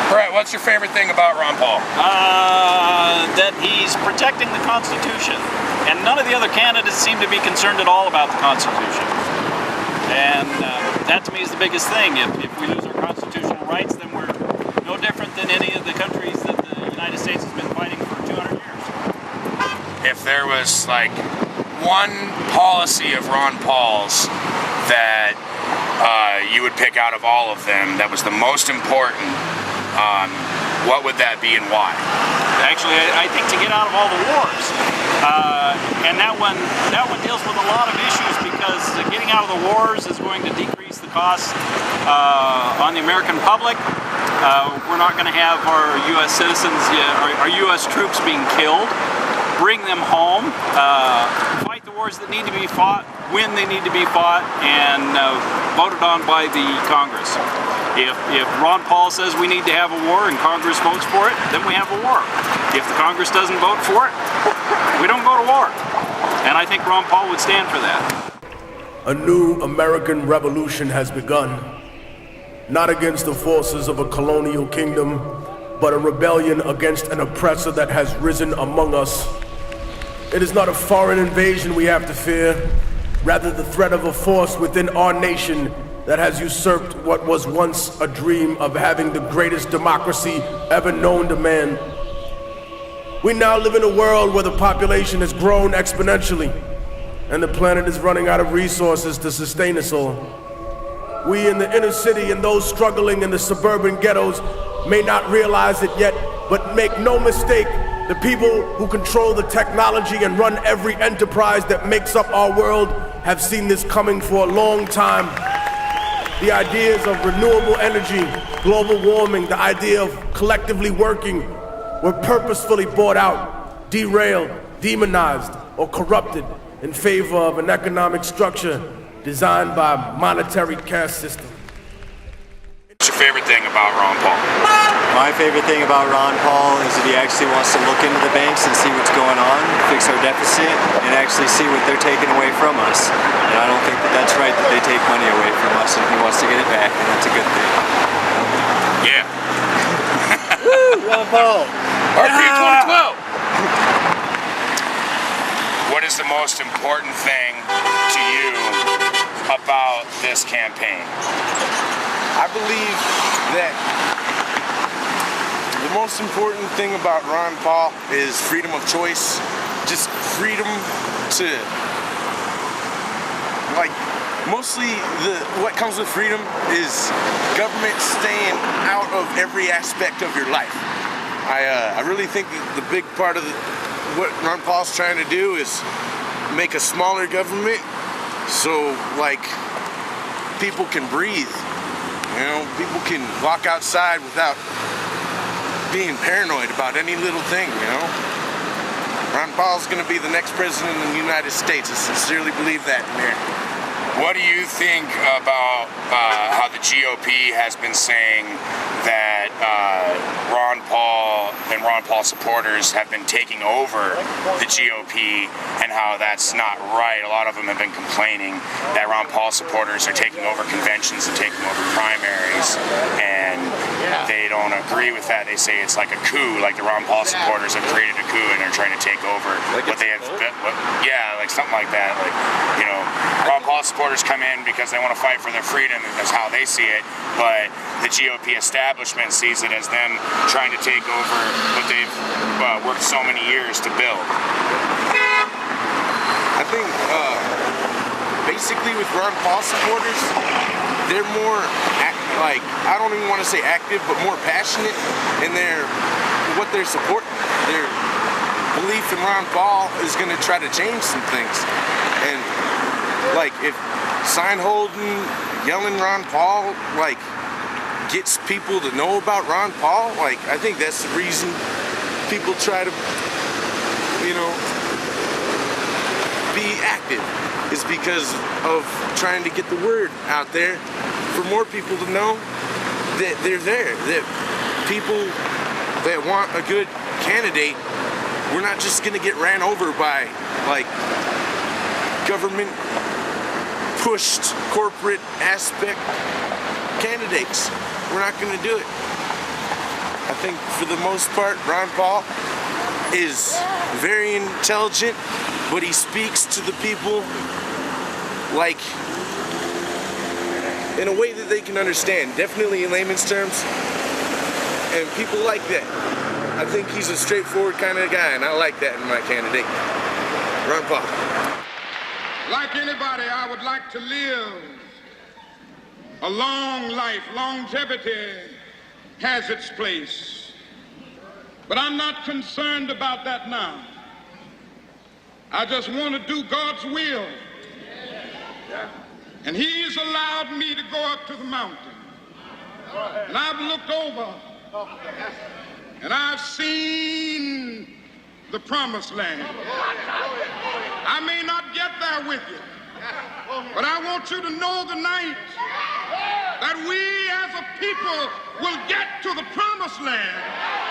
Brett, what's your favorite thing about Ron Paul? That he's protecting the Constitution. And none of the other candidates seem to be concerned at all about the Constitution. And that to me is the biggest thing. If we lose our constitutional rights, then we're no different than any of the countries that the United States has been fighting for 200 years. If there was like one policy of Ron Paul's that you would pick out of all of them that was the most important, what would that be and why? Actually, I think to get out of all the wars. And that one deals with a lot of issues because getting out of the wars is going to decrease the cost on the American public. We're not going to have our U.S. citizens, our U.S. troops being killed. Bring them home, fight the wars that need to be fought when they need to be fought, and voted on by the Congress. If Ron Paul says we need to have a war and Congress votes for it, then we have a war. If the Congress doesn't vote for it, we don't go to war. And I think Ron Paul would stand for that. A new American revolution has begun, not against the forces of a colonial kingdom, but a rebellion against an oppressor that has risen among us. It is not a foreign invasion we have to fear, rather the threat of a force within our nation that has usurped what was once a dream of having the greatest democracy ever known to man. We now live in a world where the population has grown exponentially, and the planet is running out of resources to sustain us all. We in the inner city and those struggling in the suburban ghettos may not realize it yet, but make no mistake, the people who control the technology and run every enterprise that makes up our world have seen this coming for a long time. The ideas of renewable energy, global warming, the idea of collectively working were purposefully bought out, derailed, demonized, or corrupted in favor of an economic structure designed by a monetary caste system. What's your favorite thing about Ron Paul? My favorite thing about Ron Paul is that he actually wants to look into the banks and see what's going on, fix our deficit, and actually see what they're taking away from us. And I don't think that that's right that they take money away from us, and he wants to get it back, and that's a good thing. Yeah. Woo, Ron Paul! RP 2012! What is the most important thing to you about this campaign? I believe that the most important thing about Ron Paul is freedom of choice. Just freedom to, like, mostly what comes with freedom is government staying out of every aspect of your life. I really think that the big part of what Ron Paul's trying to do is make a smaller government so, like, people can breathe. You know, people can walk outside without being paranoid about any little thing, you know? Ron Paul's gonna be the next president of the United States. I sincerely believe that, man. What do you think about how the GOP has been saying that Ron Paul and Ron Paul supporters have been taking over the GOP and how that's not right? A lot of them have been complaining that Ron Paul supporters are taking over conventions and taking over primaries, and they don't agree with that. They say it's like a coup, like the Ron Paul supporters have created a coup and are trying to take over what they have. Yeah, like something like that. Like, you know, Ron Paul supporters come in because they want to fight for their freedom, and that's how they see it, but the GOP establishment sees it as them trying to take over what they've worked so many years to build. I think basically with Ron Paul supporters, they're more like, I don't even want to say active, but more passionate in what they're supporting. Their belief in Ron Paul is going to try to change some things. And like, if sign holding, yelling Ron Paul, like, gets people to know about Ron Paul, like, I think that's the reason people try to, you know, be active is because of trying to get the word out there for more people to know that they're there, that people that want a good candidate, we're not just gonna get ran over by like government pushed corporate aspect candidates. We're not gonna do it. I think for the most part, Ron Paul is very intelligent, but he speaks to the people like in a way that they can understand, definitely in layman's terms, and people like that. I think he's a straightforward kind of guy, and I like that in my candidate. Ron Paul. Like anybody, I would like to live a long life. Longevity has its place. But I'm not concerned about that now. I just want to do God's will. And He's allowed me to go up to the mountain. And I've looked over and I've seen the promised land. I may not get there with you, but I want you to know tonight that we as a people will get to the promised land.